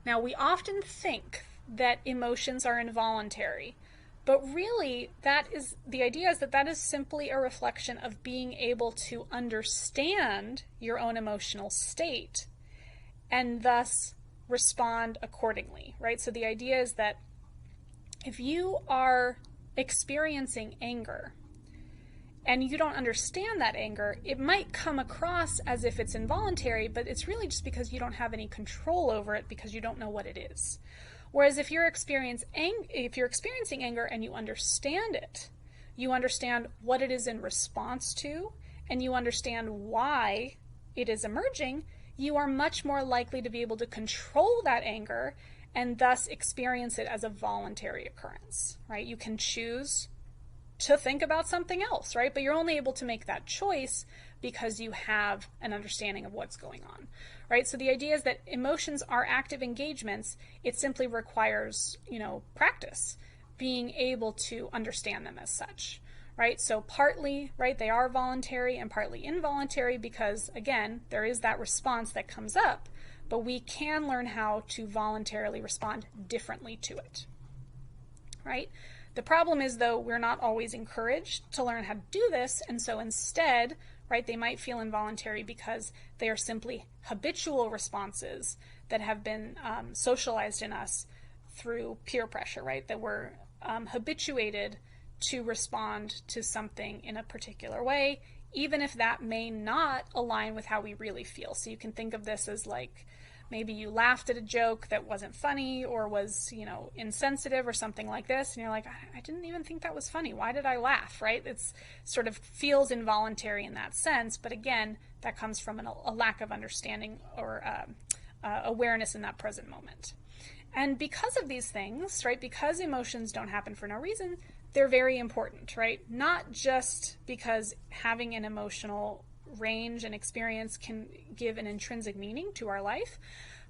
Now, we often think that emotions are involuntary, but really the idea is that that is simply a reflection of being able to understand your own emotional state and thus respond accordingly, right? So the idea is that if you are experiencing anger and you don't understand that anger, it might come across as if it's involuntary, but it's really just because you don't have any control over it because you don't know what it is. Whereas if you're experiencing anger and you understand it, you understand what it is in response to, and you understand why it is emerging, you are much more likely to be able to control that anger and thus experience it as a voluntary occurrence, right? You can choose to think about something else, right? But you're only able to make that choice because you have an understanding of what's going on, right? So the idea is that emotions are active engagements. It simply requires, practice, being able to understand them as such, right? So partly, right, they are voluntary and partly involuntary because, again, there is that response that comes up, but we can learn how to voluntarily respond differently to it, right? The problem is, though, we're not always encouraged to learn how to do this, and so instead, right, they might feel involuntary because they are simply habitual responses that have been socialized in us through peer pressure, right, that we're habituated to respond to something in a particular way, even if that may not align with how we really feel. So you can think of this as like, maybe you laughed at a joke that wasn't funny or was, insensitive or something like this. And you're like, I didn't even think that was funny. Why did I laugh, right? It's sort of feels involuntary in that sense. But again, that comes from a lack of understanding or awareness in that present moment. And because of these things, right, because emotions don't happen for no reason, they're very important, right? Not just because having an emotional range and experience can give an intrinsic meaning to our life,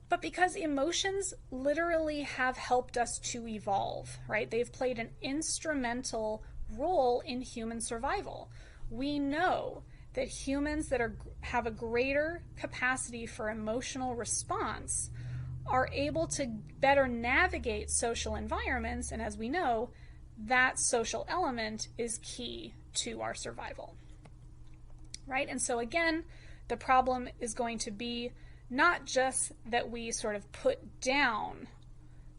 but because emotions literally have helped us to evolve, right? They've played an instrumental role in human survival. We know that humans that have a greater capacity for emotional response are able to better navigate social environments, and as we know, that social element is key to our survival. Right? And so again, the problem is going to be not just that we sort of put down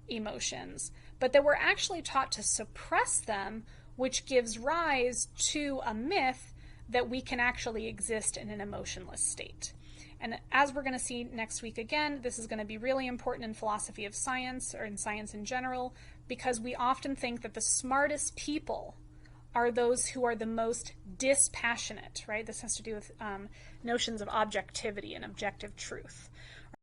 emotions, but that we're actually taught to suppress them, which gives rise to a myth that we can actually exist in an emotionless state. And as we're going to see next week again, this is going to be really important in philosophy of science or in science in general, because we often think that the smartest people are those who are the most dispassionate, right? This has to do with notions of objectivity and objective truth.